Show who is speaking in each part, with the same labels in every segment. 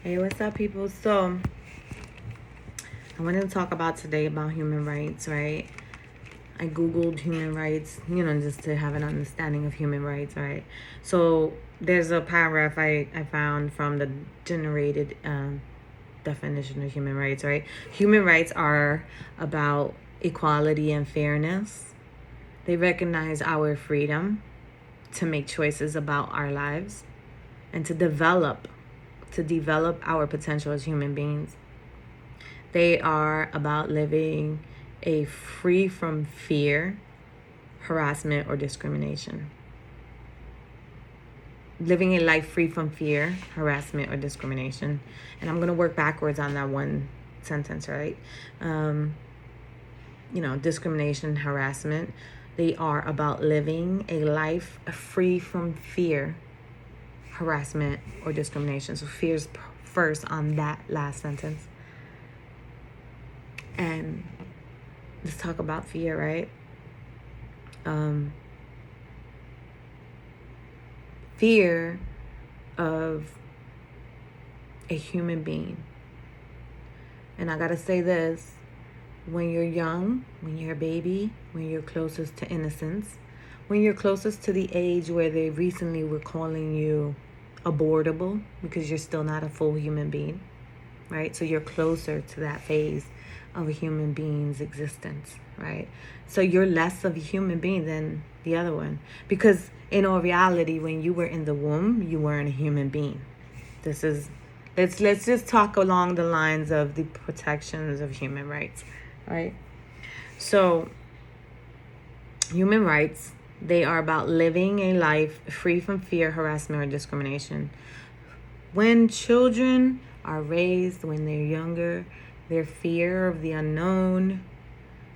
Speaker 1: Hey, what's up, people? So, I wanted to talk about today about human rights, right? I Googled human rights, just to have an understanding of human rights, right? So, there's a paragraph I found from the generated definition of human rights, right? Human rights are about equality and fairness. They recognize our freedom to make choices about our lives and to develop our potential as human beings. They are about living a free from fear, harassment, or discrimination. Living a life free from fear, harassment, or discrimination. And I'm going to work backwards on that one sentence, right? Discrimination, harassment. They are about living a life free from fear, harassment, or discrimination. So fear's first on that last sentence. And let's talk about fear, right? Fear of a human being. And I gotta say this, when you're young, when you're a baby, when you're closest to innocence, when you're closest to the age where they recently were calling you abortable because you're still not a full human being, right? So you're closer to that phase of a human being's existence, right? So you're less of a human being than the other one, because in all reality, when you were in the womb, you weren't a human being. Let's just talk along the lines of the protections of human rights, right? So human rights, they are about living a life free from fear, harassment, or discrimination. When children are raised, when they're younger, their fear of the unknown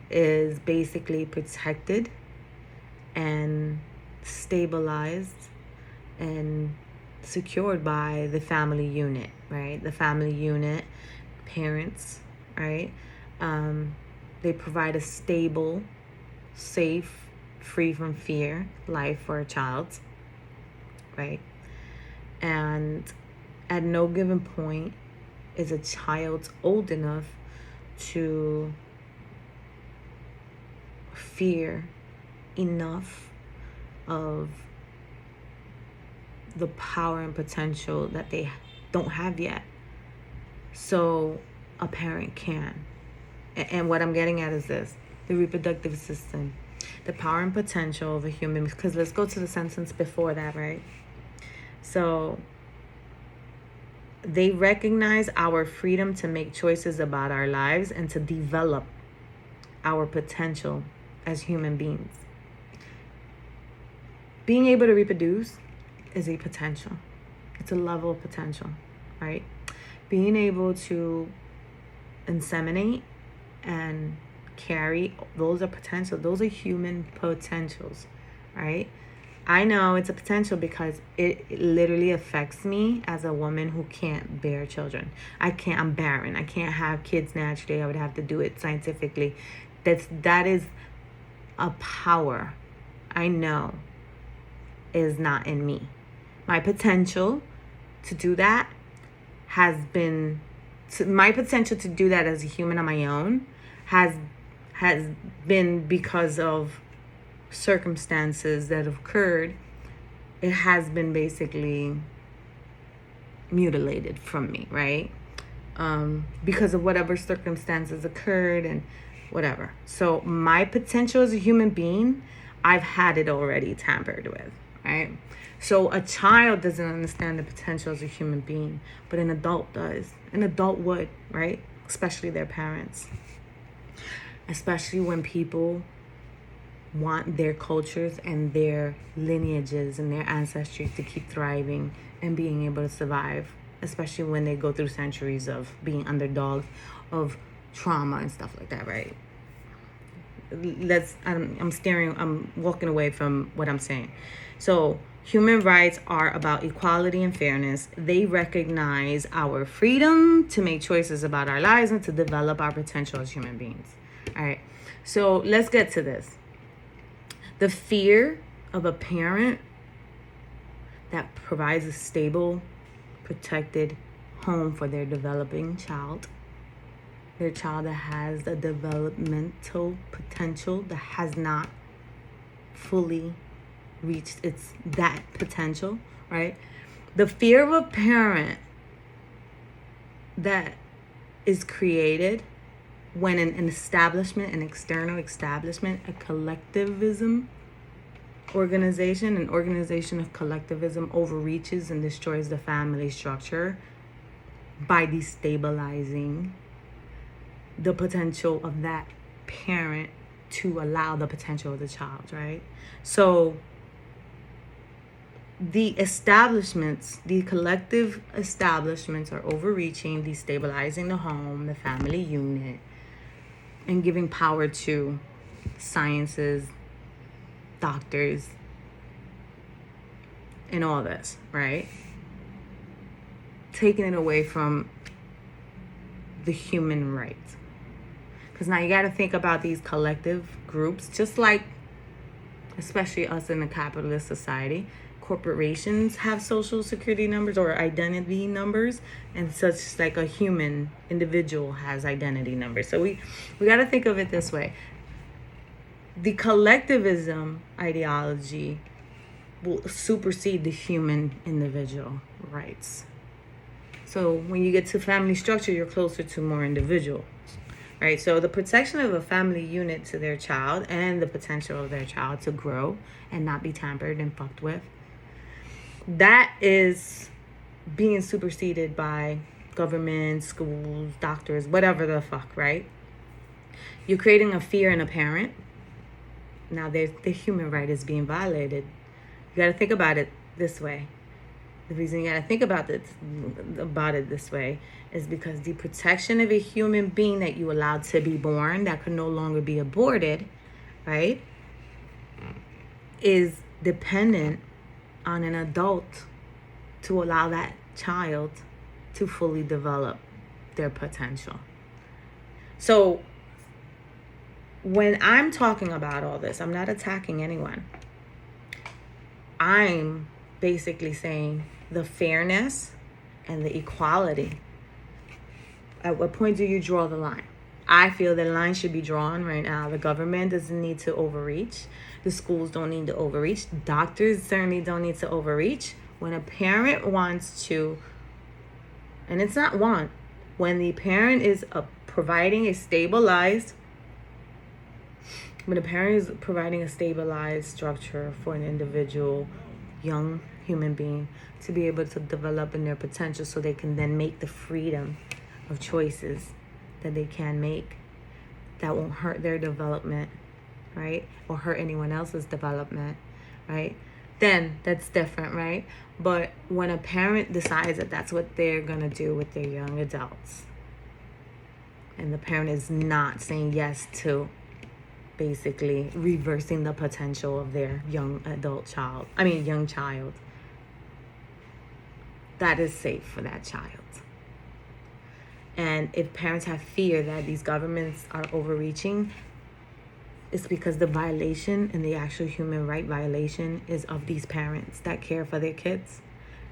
Speaker 1: is basically protected and stabilized and secured by the family unit, right? The family unit, parents, right? They provide a stable, safe, free from fear life for a child, right? And at no given point is a child old enough to fear enough of the power and potential that they don't have yet. So a parent can. And what I'm getting at is this: the reproductive system, the power and potential of a human. Because let's go to the sentence before that, right? So they recognize our freedom to make choices about our lives and to develop our potential as human beings. Being able to reproduce is a potential. It's a level of potential, right? Being able to inseminate and carry, those are potential. Those are human potentials, right? I know it's a potential because it literally affects me as a woman who can't bear children. I'm barren. I can't have kids naturally. I would have to do it scientifically. That is a power I know is not in me. My potential to do that my potential to do that as a human on my own has been because of circumstances that have occurred. It has been basically mutilated from me, right? Because of whatever circumstances occurred and whatever. So my potential as a human being, I've had it already tampered with, right? So a child doesn't understand the potential as a human being, but an adult does. An adult would, right? Especially their parents. Especially when people want their cultures and their lineages and their ancestry to keep thriving and being able to survive, especially when they go through centuries of being underdogs, of trauma and stuff like that, right? I'm walking away from what I'm saying. So human rights are about equality and fairness. They recognize our freedom to make choices about our lives and to develop our potential as human beings. All right. So let's get to this. The fear of a parent that provides a stable, protected home for their developing child, their child that has a developmental potential that has not fully reached that potential, right? The fear of a parent that is created when an establishment, an external establishment, a collectivism organization, an organization of collectivism overreaches and destroys the family structure by destabilizing the potential of that parent to allow the potential of the child, right? So the establishments, the collective establishments are overreaching, destabilizing the home, the family unit, and giving power to sciences, doctors, and all this, right? Taking it away from the human rights. Because now you got to think about these collective groups, just like, especially us in a capitalist society, corporations have social security numbers or identity numbers, and such like a human individual has identity numbers. So we got to think of it this way. The collectivism ideology will supersede the human individual rights. So when you get to family structure, you're closer to more individual, right? So the protection of a family unit to their child and the potential of their child to grow and not be tampered and fucked with, that is being superseded by government, schools, doctors, whatever the fuck, right? You're creating a fear in a parent. Now the human right is being violated. You got to think about it this way. The reason you got to think about it this way is because the protection of a human being that you allowed to be born, that could no longer be aborted, right, is dependent on an adult to allow that child to fully develop their potential. So when I'm talking about all this, I'm not attacking anyone. I'm basically saying the fairness and the equality. At what point do you draw the line? I feel the line should be drawn right now. The government doesn't need to overreach. The schools don't need to overreach. Doctors certainly don't need to overreach. When a parent wants to, and it's not want, when the parent is providing a stabilized structure for an individual, young human being to be able to develop in their potential so they can then make the freedom of choices that they can make that won't hurt their development, right? Or hurt anyone else's development, right? Then that's different, right? But when a parent decides that that's what they're going to do with their young adults, and the parent is not saying yes to basically reversing the potential of their young child, that is safe for that child. And if parents have fear that these governments are overreaching, it's because the violation and the actual human right violation is of these parents that care for their kids,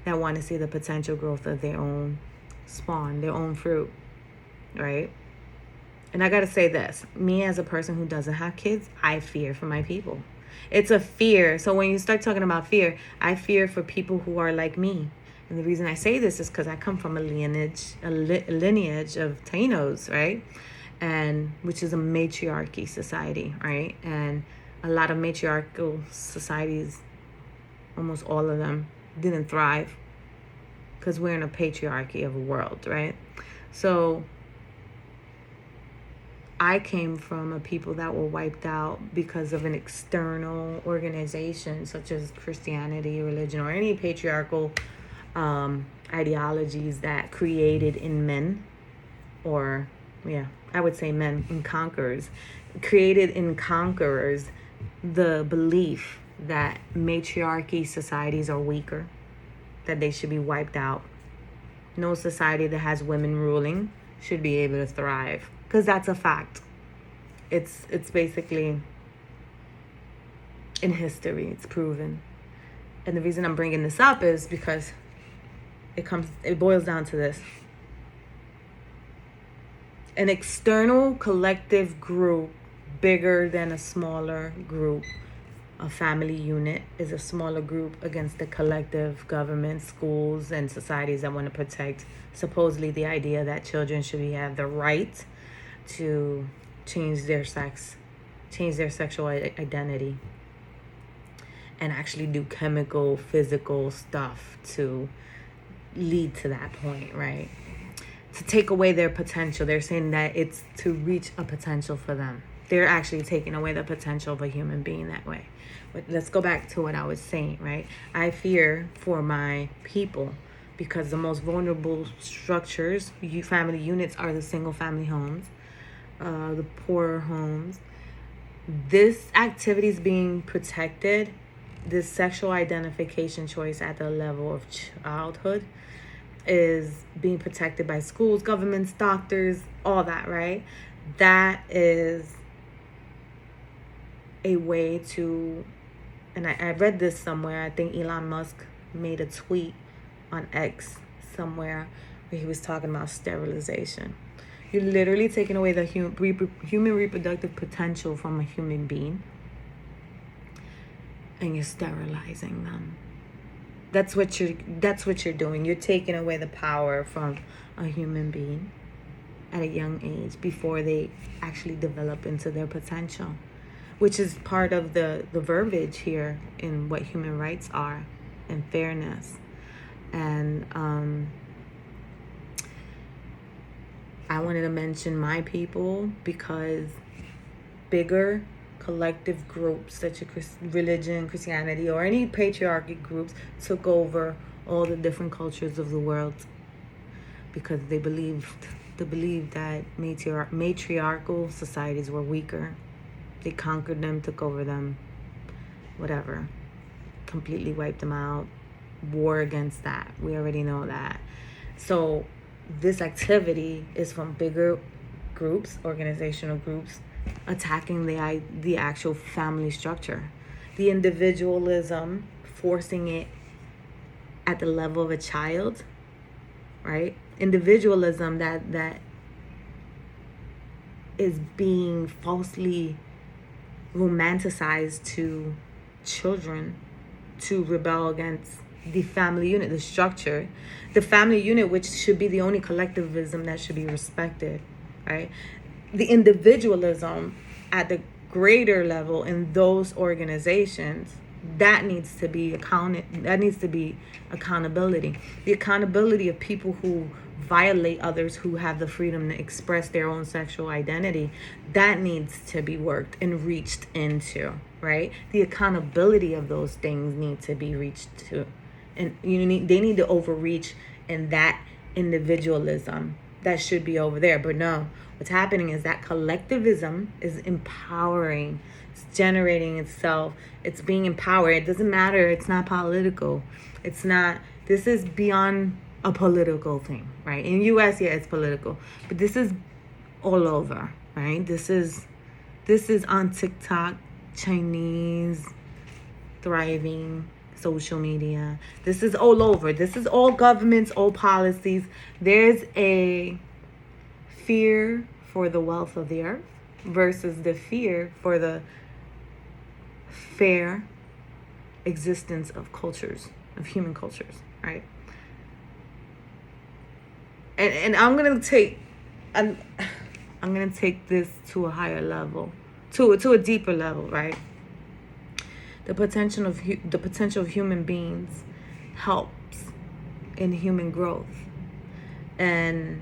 Speaker 1: that want to see the potential growth of their own spawn, their own fruit, right? And I got to say this, me as a person who doesn't have kids, I fear for my people. It's a fear. So when you start talking about fear, I fear for people who are like me. And the reason I say this is because I come from a lineage of Tainos, right? And which is a matriarchy society, right? And a lot of matriarchal societies, almost all of them, didn't thrive because we're in a patriarchy of a world, right? So I came from a people that were wiped out because of an external organization such as Christianity, religion, or any patriarchal ideologies that created in men, or I would say men in conquerors, created in conquerors the belief that matriarchy societies are weaker, that they should be wiped out. No society that has women ruling should be able to thrive, because that's a fact. It's basically in history, it's proven. And the reason I'm bringing this up is because it boils down to this. an external collective group bigger than a smaller group. A family unit is a smaller group against the collective government, schools, and societies that want to protect supposedly the idea that children should have the right to change their sex, change their sexual identity, and actually do chemical, physical stuff to lead to that point, right? To take away their potential. They're saying that it's to reach a potential for them. They're actually taking away the potential of a human being that way. But let's go back to what I was saying, right? I fear for my people because the most vulnerable structures, family units, are the single family homes, the poorer homes. This activity is being protected, this sexual identification choice at the level of childhood is being protected by schools, governments, doctors, all that, right? That is a way to, and I read this somewhere, I think Elon Musk made a tweet on X somewhere where he was talking about sterilization. You're literally taking away the human reproductive potential from a human being and you're sterilizing them. That's what you're doing. You're taking away the power from a human being at a young age before they actually develop into their potential, which is part of the verbiage here in what human rights are and fairness. And I wanted to mention my people because bigger collective groups such as religion, Christianity, or any patriarchic groups took over all the different cultures of the world because they believed that matriarchal societies were weaker. They conquered them, took over them, whatever, completely wiped them out, war against that. We already know that. So this activity is from bigger groups, organizational groups, attacking the actual family structure, the individualism, forcing it at the level of a child, right? Individualism that is being falsely romanticized to children to rebel against the family unit, the structure, the family unit, which should be the only collectivism that should be respected, right? The individualism at the greater level in those organizations, that needs to be accountability. The accountability of people who violate others, who have the freedom to express their own sexual identity, that needs to be worked and reached into, right? The accountability of those things need to be reached to, and they need to overreach in that individualism that should be over there. But no, what's happening is that collectivism is empowering, it's generating itself, it's being empowered. It doesn't matter, it's not political, it's not, this is beyond a political thing, right? In US, yeah, it's political, but this is all over, right? This is on TikTok, Chinese, thriving, social media. This is all over. This is all governments, all policies. There's a fear for the wealth of the earth versus the fear for the fair existence of cultures, of human cultures, right? And I'm gonna take this to a higher level, to a deeper level, right? The potential of human beings helps in human growth, and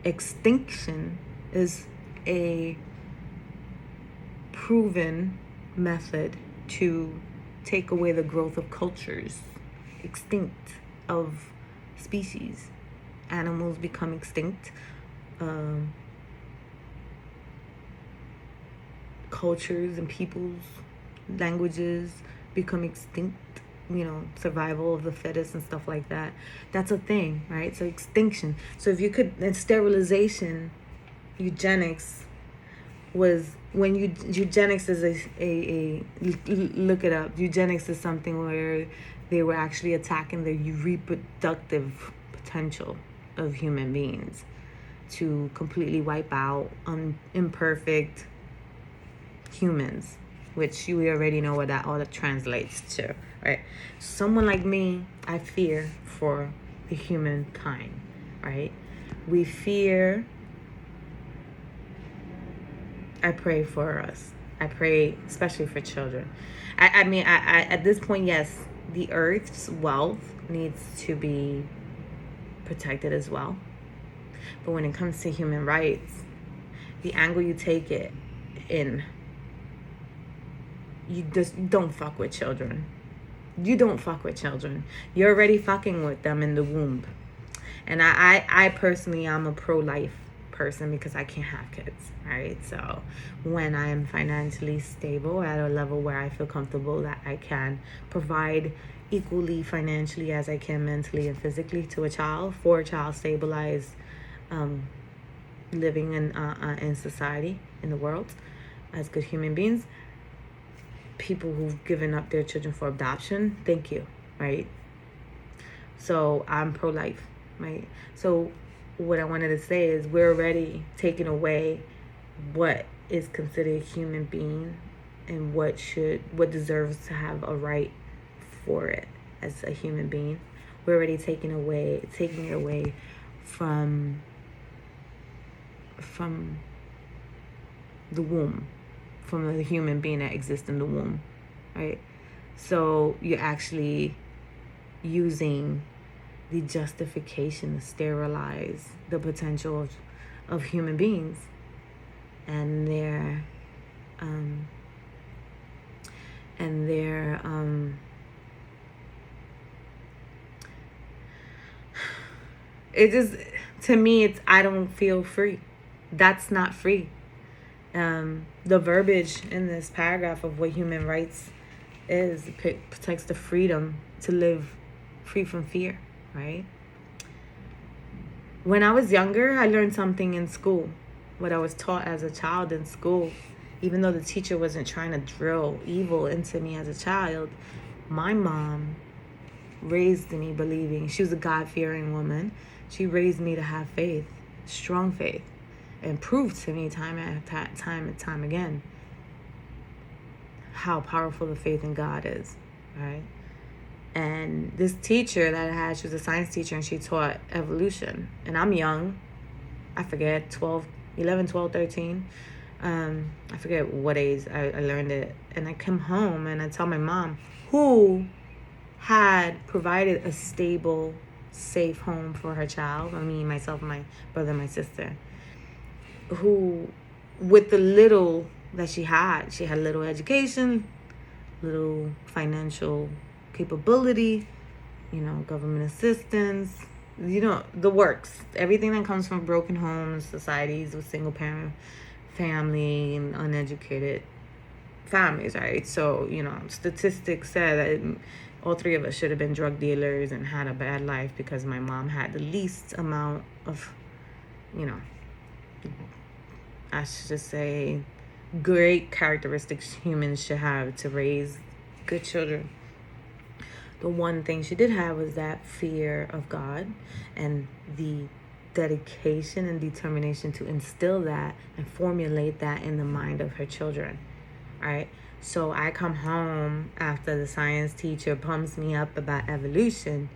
Speaker 1: extinction is a proven method to take away the growth of cultures, extinct of species. Animals become extinct. Cultures and peoples, languages become extinct, survival of the fittest and stuff like that. That's a thing, right? So extinction. So if you could, and sterilization, eugenics was, when eugenics is a look it up. Eugenics is something where they were actually attacking the reproductive potential of human beings to completely wipe out imperfect humans, which you already know what that all that translates to, right? Someone like me, I fear for the humankind, right? We fear. I pray for us. I pray especially for children. I mean, I at this point, yes, the earth's wealth needs to be protected as well. But when it comes to human rights, the angle you take it in, you just don't fuck with children. You don't fuck with children. You're already fucking with them in the womb. And I personally, I'm a pro-life person because I can't have kids, right? So when I am financially stable at a level where I feel comfortable that I can provide equally financially as I can mentally and physically to a child, for a child stabilized living in society, in the world, as good human beings, people who've given up their children for adoption, thank you, right? So I'm pro-life, right? So what I wanted to say is we're already taking away what is considered a human being and what deserves to have a right for it as a human being. We're already taking it away from the womb, from the human being that exists in the womb, right? So you're actually using the justification to sterilize the potential of human beings and their it just, to me, it's, I don't feel free. That's not free. The verbiage in this paragraph of what human rights is, it protects the freedom to live free from fear, right? When I was younger, I learned something in school, what I was taught as a child in school. Even though the teacher wasn't trying to drill evil into me as a child, my mom raised me believing, she was a God-fearing woman. She raised me to have faith, strong faith, and proved to me time and time again how powerful the faith in God is, right? And this teacher that I had, she was a science teacher, and she taught evolution. And I'm young. I forget, 11, 12, 13. I forget what age I learned it. And I come home and I tell my mom, who had provided a stable, safe home for her child, me, myself, my brother, my sister, who, with the little that she had little education, little financial capability, government assistance, the works, everything that comes from broken homes, societies with single parent family and uneducated families, right? So, statistics said that all three of us should have been drug dealers and had a bad life because my mom had the least amount of, I should just say, great characteristics humans should have to raise good children. The one thing she did have was that fear of God and the dedication and determination to instill that and formulate that in the mind of her children, right? So I come home after the science teacher pumps me up about evolution,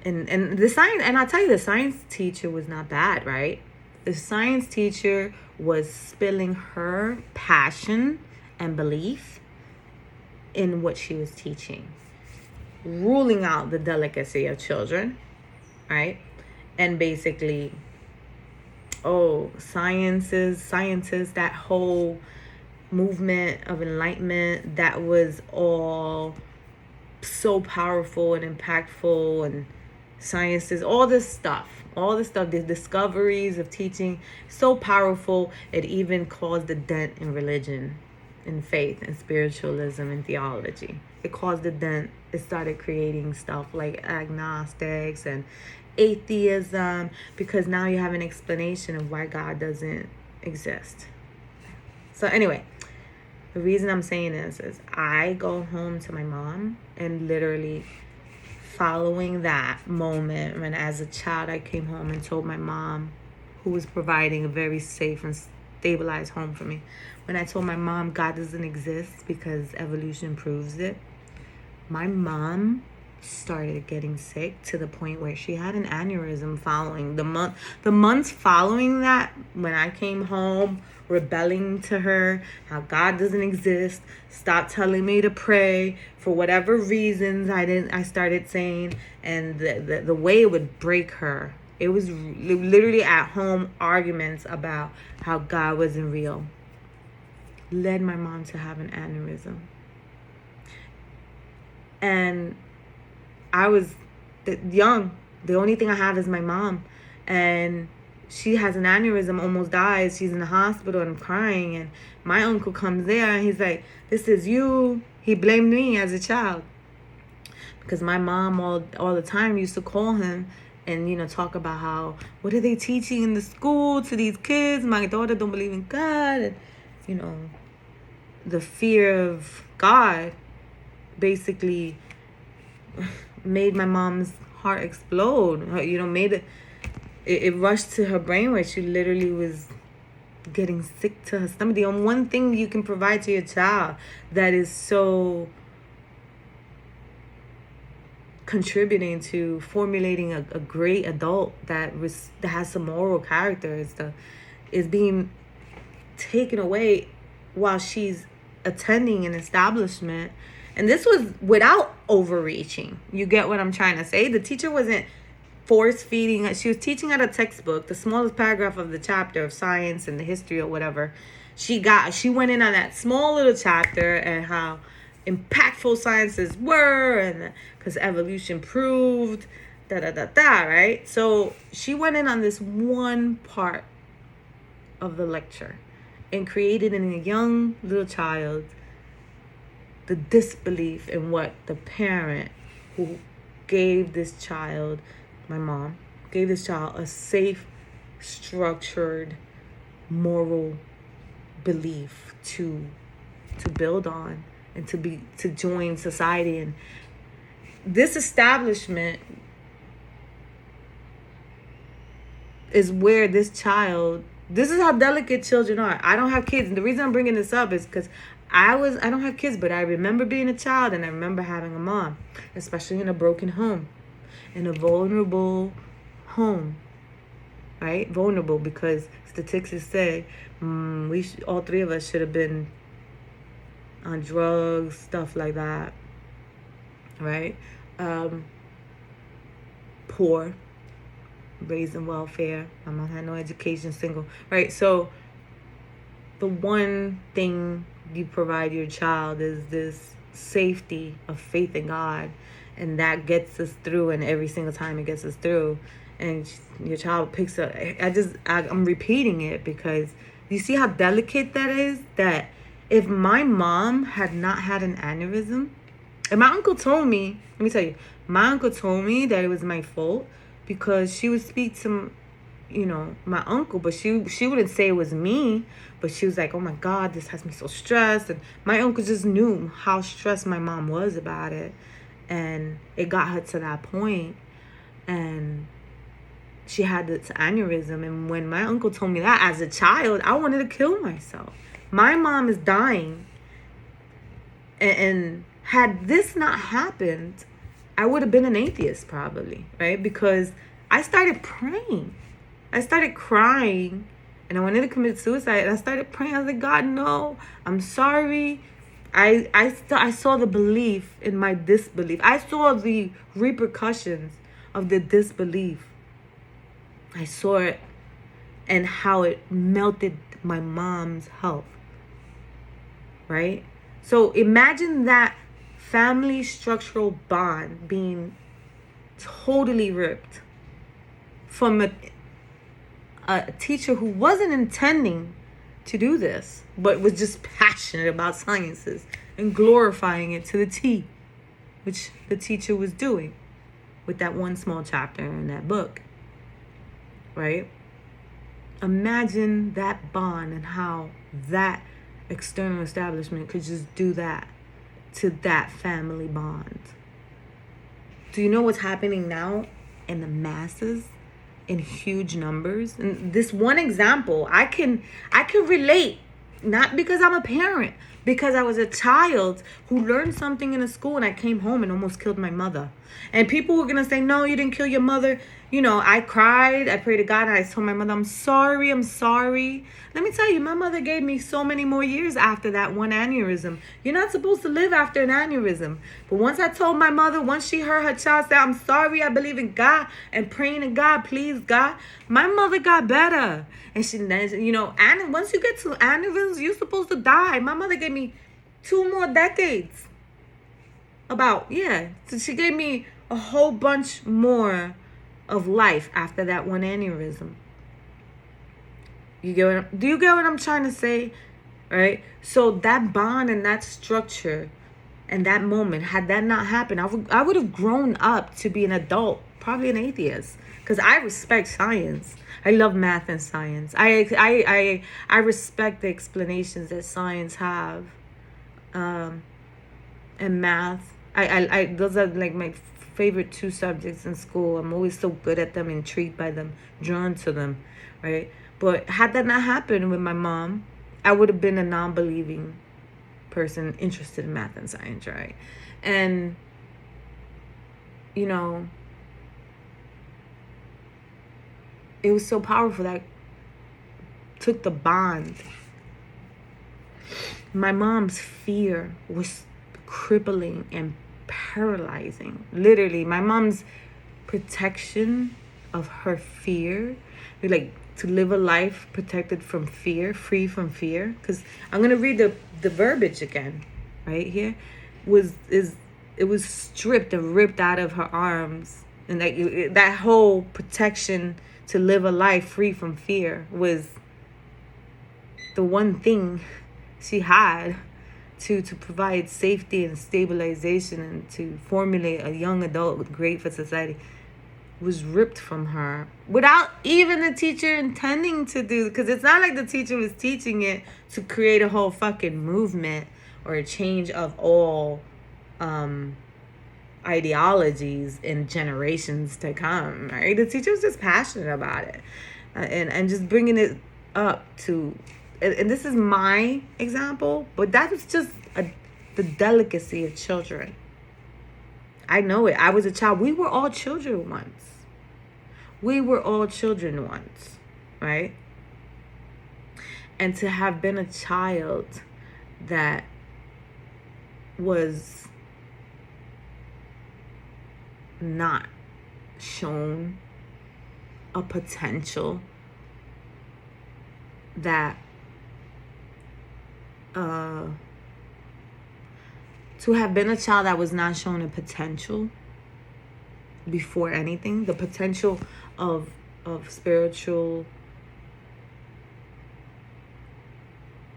Speaker 1: and the science, and I'll tell you, the science teacher was not bad, right? The science teacher was spilling her passion and belief in what she was teaching, ruling out the delicacy of children, right? And basically, scientists, that whole movement of enlightenment that was all so powerful and impactful, and sciences, all this stuff, the discoveries of teaching, so powerful, it even caused a dent in religion, in faith, and spiritualism, and theology. It caused a dent. It started creating stuff like agnostics and atheism, because now you have an explanation of why God doesn't exist. So anyway, the reason I'm saying this is I go home to my mom, and literally following that moment, when as a child I came home and told my mom who was providing a very safe and stabilized home for me. When I told my mom God doesn't exist because evolution proves it, my mom started getting sick to the point where she had an aneurysm following the months following that, when I came home rebelling to her how God doesn't exist, stop telling me to pray for whatever reasons I started saying, and the way it would break her. It was literally at home arguments about how God wasn't real, led my mom to have an aneurysm. And I was young. The only thing I have is my mom. And she has an aneurysm, almost dies. She's in the hospital and I'm crying. And my uncle comes there and he's like, this is you. He blamed me as a child. Because my mom all the time used to call him and, talk about how, what are they teaching in the school to these kids? My daughter don't believe in God. And, the fear of God basically made my mom's heart explode. Made it rushed to her brain where she literally was getting sick to her stomach. The only one thing you can provide to your child that is so contributing to formulating a great adult that has some moral character is being taken away while she's attending an establishment. And this was without overreaching. You get what I'm trying to say? The teacher wasn't force feeding. She was teaching out a textbook, the smallest paragraph of the chapter of science and the history or whatever. She went in on that small little chapter and how impactful sciences were, and because evolution proved right? So she went in on this one part of the lecture and created in a young little child the disbelief in what the parent who gave this child, my mom, gave this child a safe, structured, moral belief to build on and to join society. And this establishment is where this is how delicate children are. I don't have kids. And the reason I'm bringing this up is because I don't have kids, but I remember being a child and I remember having a mom, especially in a broken home, in a vulnerable home, right? Vulnerable because statistics say all three of us should have been on drugs, stuff like that, right? Poor, raised in welfare. My mom had no education, single, right? So the one thing you provide your child is this safety of faith in God, and that gets us through, and every single time it gets us through, and your child picks up. I'm repeating it because you see how delicate that is, that if my mom had not had an aneurysm, and my uncle told me, let me tell you, my uncle told me that it was my fault because she would speak to my uncle, but she wouldn't say it was me, but she was like, oh my God, this has me so stressed. And my uncle just knew how stressed my mom was about it, and it got her to that point, and she had this aneurysm. And when my uncle told me that as a child, I wanted to kill myself. My mom is dying, and had this not happened, I would have been an atheist probably, right? Because I started praying. I started crying and I wanted to commit suicide, and I started praying. I was like, God, no, I'm sorry. I saw the belief in my disbelief. I saw the repercussions of the disbelief. I saw it and how it melted my mom's health, right? So imagine that family structural bond being totally ripped from a teacher who wasn't intending to do this, but was just passionate about sciences and glorifying it to the T, which the teacher was doing with that one small chapter in that book, right? Imagine that bond and how that external establishment could just do that to that family bond. Do you know what's happening now in the masses? in huge numbers. And this one example, I can relate, not because I'm a parent, because I was a child who learned something in a school and I came home and almost killed my mother. And people were going to say, no, you didn't kill your mother. You know, I cried. I prayed to God. And I told my mother, I'm sorry. I'm sorry. Let me tell you, my mother gave me so many more years after that one aneurysm. You're not supposed to live after an aneurysm. But once I told my mother, once she heard her child say, I'm sorry, I believe in God, and praying to God, please, God, my mother got better. And she, you know, and once you get to aneurysms, you're supposed to die. My mother gave me 2 more decades. So she gave me a whole bunch more of life after that one aneurysm. Do you get what I'm trying to say? Right? So that bond and that structure and that moment, had that not happened, I would have grown up to be an adult, probably an atheist, because I respect science. I love math and science. I respect the explanations that science have, and math. I those are like my favorite 2 subjects in school. I'm always so good at them, intrigued by them, drawn to them, right? But had that not happened with my mom, I would have been a non-believing person interested in math and science, right? And, you know, it was so powerful that I took the bond. My mom's fear was crippling and paralyzing. Literally, my mom's protection of her fear, like to live a life protected from fear, free from fear. Because I'm gonna read the verbiage again, right here. It was stripped and ripped out of her arms, and that whole protection to live a life free from fear was the one thing she had to provide safety and stabilization and to formulate a young adult great for society, was ripped from her without even the teacher intending to do, because it's not like the teacher was teaching it to create a whole fucking movement or a change of all ideologies in generations to come, right? The teacher was just passionate about it, and just bringing it up to, and this is my example, but that was just the delicacy of children. I know it. I was a child. We were all children once. Right? And to have been a child that was not shown a potential that to have been a child that was not shown a potential before anything, the potential of spiritual,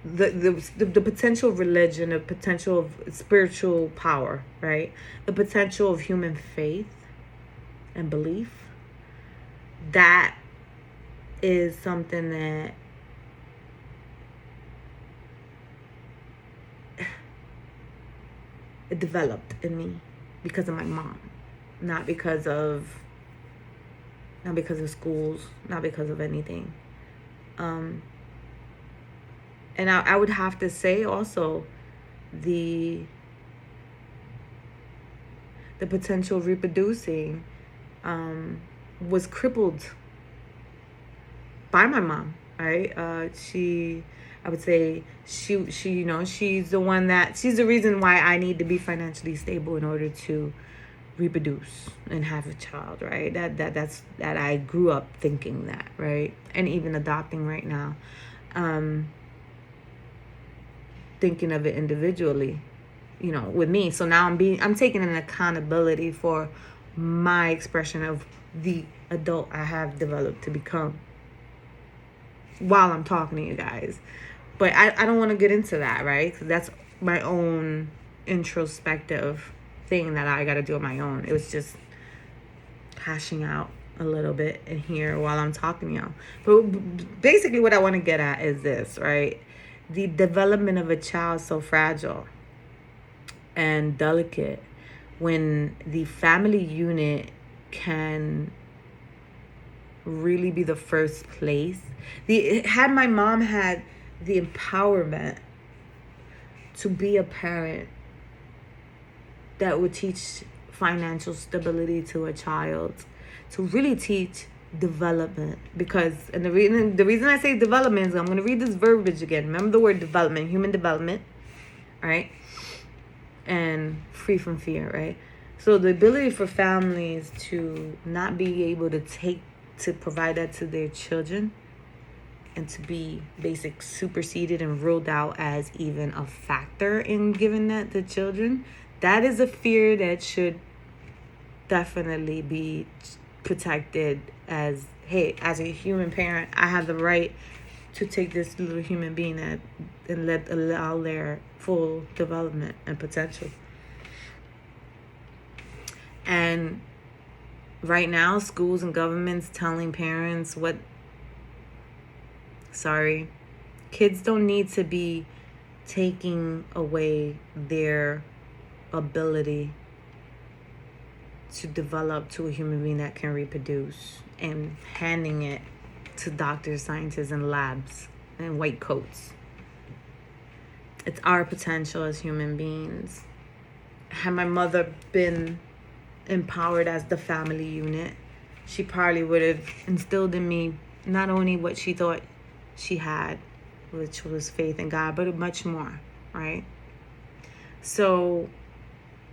Speaker 1: the potential of religion, the potential of spiritual power, right? The potential of human faith and belief. That is something that it developed in me because of my mom, not because of schools, not because of anything. And I would have to say also the potential of reproducing was crippled by my mom, right? I would say she, you know, she's the reason why I need to be financially stable in order to reproduce and have a child, right? That I grew up thinking that, right? And even adopting right now, thinking of it individually, you know, with me. So now I'm taking an accountability for my expression of the adult I have developed to become while I'm talking to you guys. But I don't want to get into that, right? Because that's my own introspective thing that I got to do on my own. It was just hashing out a little bit in here while I'm talking to y'all. But basically what I want to get at is this, right? The development of a child is so fragile and delicate when the family unit can really be the first place. Had my mom had the empowerment to be a parent that would teach financial stability to a child, to really teach development, because, and the reason I say development is I'm going to read this verbiage again. Remember the word development, human development, right? And free from fear, right? So the ability for families to not be able to provide that to their children, and to be superseded and ruled out as even a factor in giving that to children, that is a fear that should definitely be protected. As, hey, as a human parent, I have the right to take this little human being and allow their full development and potential. And right now, schools and governments telling parents kids don't need to be taking away their ability to develop to a human being that can reproduce, and handing it to doctors, scientists, and labs and white coats. It's our potential as human beings. Had my mother been empowered as the family unit, she probably would have instilled in me not only what she thought she had, which was faith in God, but much more, right? So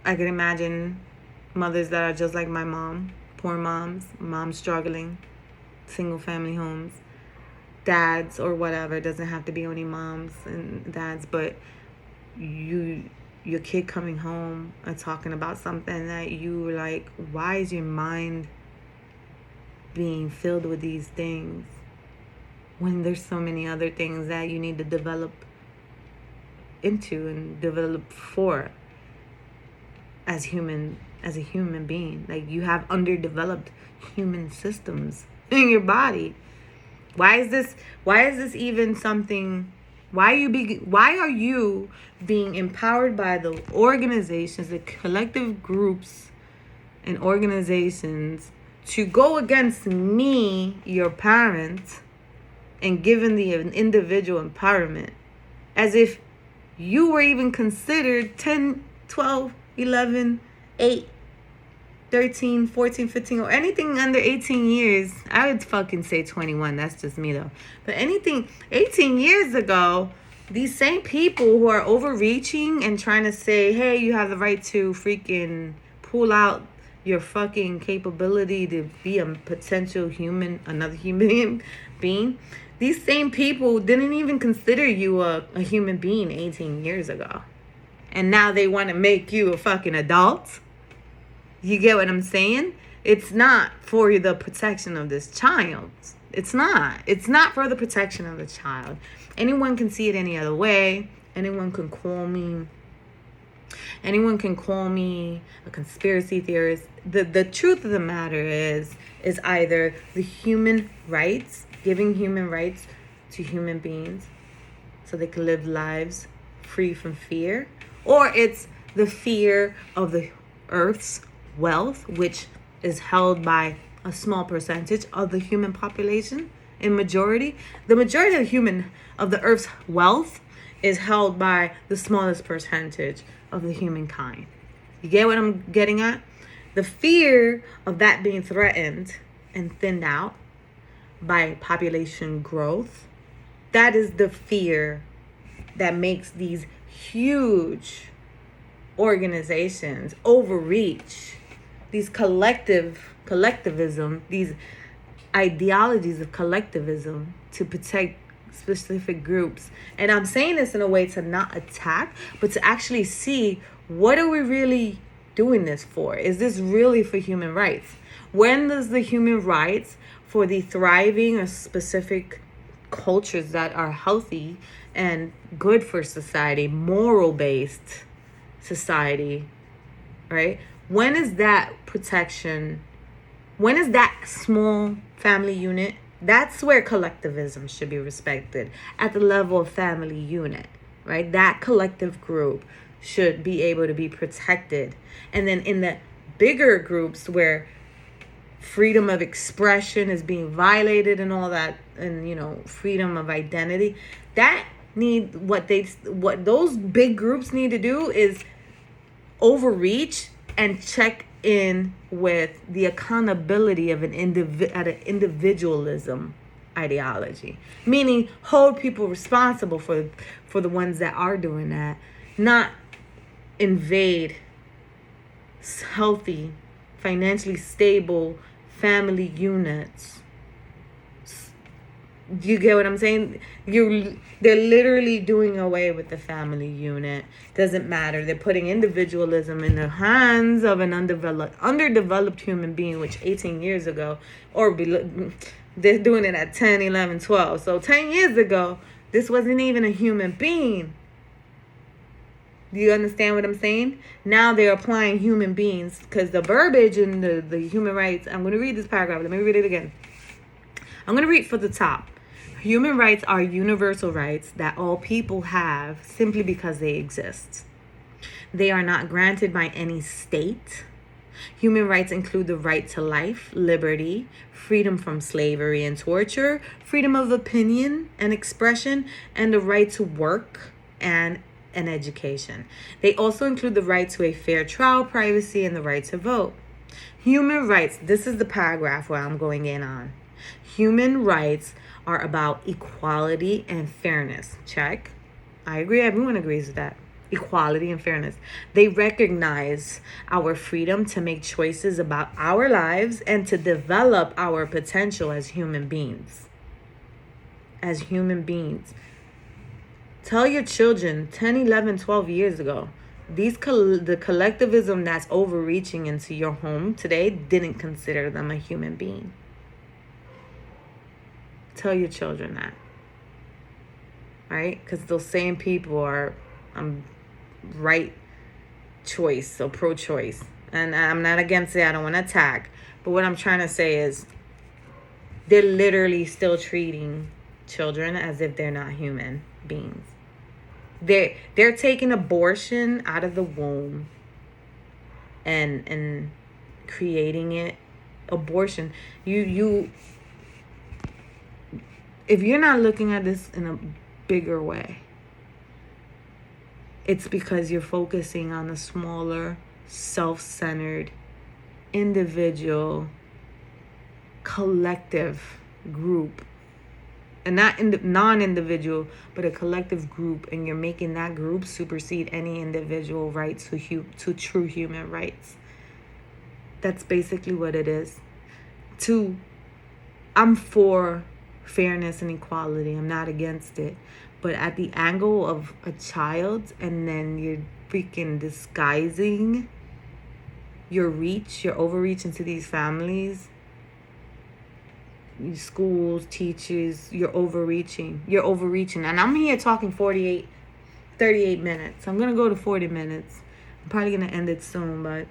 Speaker 1: I can imagine mothers that are just like my mom, poor moms struggling, single family homes, dads or whatever. It doesn't have to be only moms and dads, but your kid coming home and talking about something that you were like, why is your mind being filled with these things when there's so many other things that you need to develop into and develop for as a human being? Like, you have underdeveloped human systems in your body. Why is this even something? Why are you being empowered by the organizations, the collective groups and organizations, to go against me, your parent, and given the individual empowerment, as if you were even considered 10, 12, 11, 8, 13, 14, 15, or anything under 18 years. I would fucking say 21. That's just me, though. But anything 18 years ago, these same people who are overreaching and trying to say, hey, you have the right to freaking pull out your fucking capability to be a potential human, another human being. These same people didn't even consider you a human being 18 years ago. And now they want to make you a fucking adult. You get what I'm saying? It's not for the protection of this child. It's not. It's not for the protection of the child. Anyone can see it any other way. Anyone can call me a conspiracy theorist. The truth of the matter is either the human rights, giving human rights to human beings so they can live lives free from fear, or it's the fear of the earth's wealth, which is held by a small percentage of the human population. The majority of the earth's wealth is held by the smallest percentage of the humankind. You get what I'm getting at? The fear of that being threatened and thinned out by population growth, that is the fear that makes these huge organizations overreach, these collectivism, these ideologies of collectivism to protect specific groups. And I'm saying this in a way to not attack, but to actually see, what are we really doing this for? Is this really for human rights? When does the human rights for the thriving or specific cultures that are healthy and good for society, moral-based society, right? When is that protection? When is that small family unit? That's where collectivism should be respected, at the level of family unit, right? That collective group should be able to be protected. And then in the bigger groups where freedom of expression is being violated and all that, and freedom of identity. What those big groups need to do is overreach and check in with the accountability of an individualism ideology, meaning hold people responsible for the ones that are doing that, not invade healthy, financially stable family units. Do you get what I'm saying? They're literally doing away with the family unit. Doesn't matter. They're putting individualism in the hands of an underdeveloped human being, which 18 years ago, they're doing it at 10, 11, 12. So 10 years ago, this wasn't even a human being. Do you understand what I'm saying? Now they're applying human beings, because the verbiage in the human rights, I'm going to read this paragraph. Let me read it again. I'm going to read for the top. Human rights are universal rights that all people have simply because they exist. They are not granted by any state. Human rights include the right to life, liberty, freedom from slavery and torture, freedom of opinion and expression, and the right to work and an education. They also include the right to a fair trial, privacy, and the right to vote. Human rights, this is the paragraph where I'm going in on. Human rights are about equality and fairness. Check. I agree. Everyone agrees with that. Equality and fairness. They recognize our freedom to make choices about our lives and to develop our potential as human beings. As human beings. Tell your children 10, 11, 12 years ago, the collectivism that's overreaching into your home today didn't consider them a human being. Tell your children that. Right? Because those same people are right choice, so pro-choice. And I'm not against it. I don't want to attack. But what I'm trying to say is they're literally still treating children as if they're not human beings. They're taking abortion out of the womb and creating it. Abortion. You if you're not looking at this in a bigger way, it's because you're focusing on a smaller, self-centered, individual, collective group. And not non-individual, but a collective group. And you're making that group supersede any individual rights to true human rights. That's basically what it is. I'm for fairness and equality. I'm not against it. But at the angle of a child, and then you're freaking disguising your overreach into these families, schools, teachers, you're overreaching. And I'm here talking 38 minutes. I'm going to go to 40 minutes. I'm probably going to end it soon, but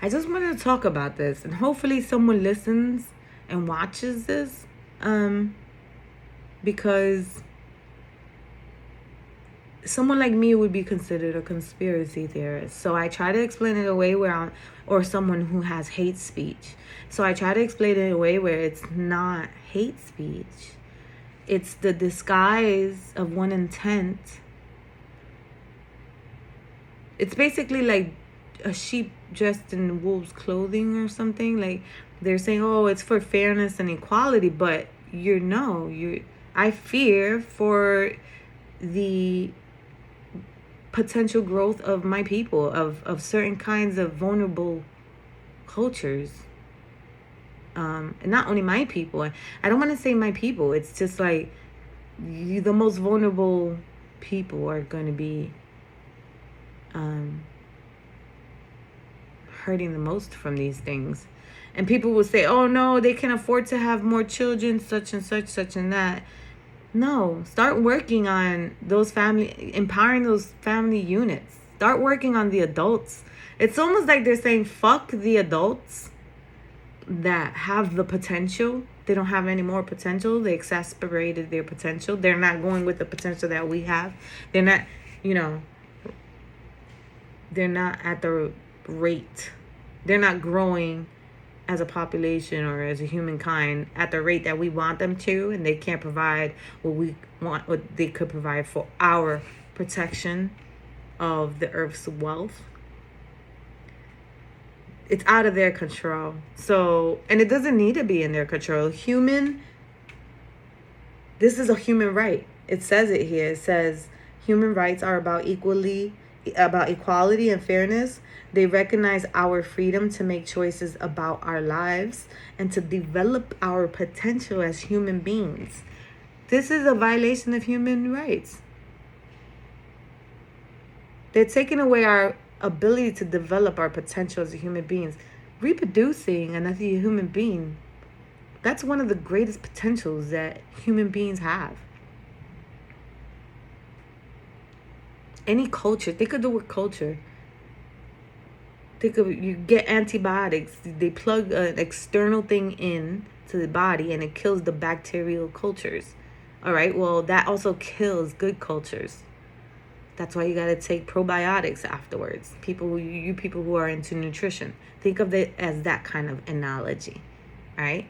Speaker 1: I just wanted to talk about this. And hopefully someone listens and watches this. Because someone like me would be considered a conspiracy theorist. So I try to explain it a way or someone who has hate speech. So I try to explain it in a way where it's not hate speech. It's the disguise of one intent. It's basically like a sheep dressed in wolf's clothing or something. Like they're saying, oh, it's for fairness and equality, but I fear for the potential growth of my people, of certain kinds of vulnerable cultures. And not only my people. I don't want to say my people. It's just like the most vulnerable people are going to be hurting the most from these things. And people will say, oh no, they can afford to have more children, such and such, such and that. No, start working on empowering those family units. Start working on the adults. It's almost like they're saying, fuck the adults that have the potential. They don't have any more potential. They exasperated their potential. They're not going with the potential that we have. They're not, they're not at the rate. They're not growing as a population or as a humankind at the rate that we want them to, and they can't provide what we want, what they could provide for our protection of the earth's wealth, it's out of their control. So, and it doesn't need to be in their control. This is a human right. It says it here. It says human rights are about equality and fairness. They recognize our freedom to make choices about our lives and to develop our potential as human beings. This is a violation of human rights. They're taking away our ability to develop our potential as human beings. Reproducing another human being, that's one of the greatest potentials that human beings have. Any culture, think of the word culture. Think of, you get antibiotics, they plug an external thing in to the body and it kills the bacterial cultures. All right, well, that also kills good cultures. That's why you got to take probiotics afterwards. People who are into nutrition, think of it as that kind of analogy. All right.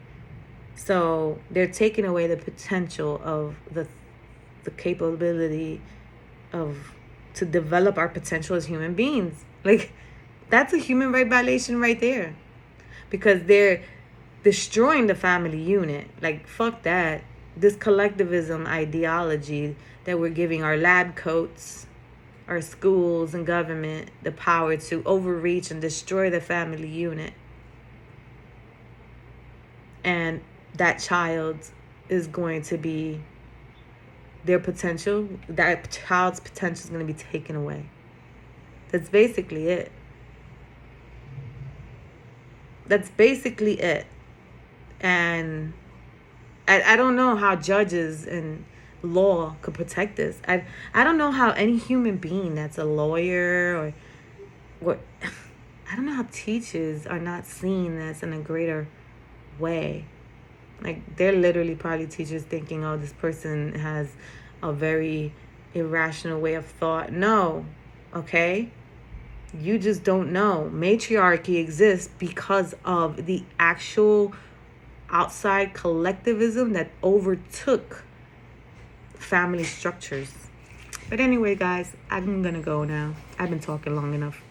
Speaker 1: So they're taking away the potential of the capability to develop our potential as human beings. Like, that's a human right violation right there, because they're destroying the family unit. Like, fuck that. This collectivism ideology that we're giving our lab coats, our schools and government the power to overreach and destroy the family unit. And that child is going to be, their potential, that child's potential is going to be taken away. That's basically it. That's basically it. And I don't know how judges and law could protect this. I don't know how any human being that's a lawyer or what, I don't know how teachers are not seeing this in a greater way. Like, they're literally probably teachers thinking, oh, this person has a very irrational way of thought. No, okay? You just don't know. Matriarchy exists because of the actual outside collectivism that overtook family structures. But anyway, guys, I'm gonna go now. I've been talking long enough.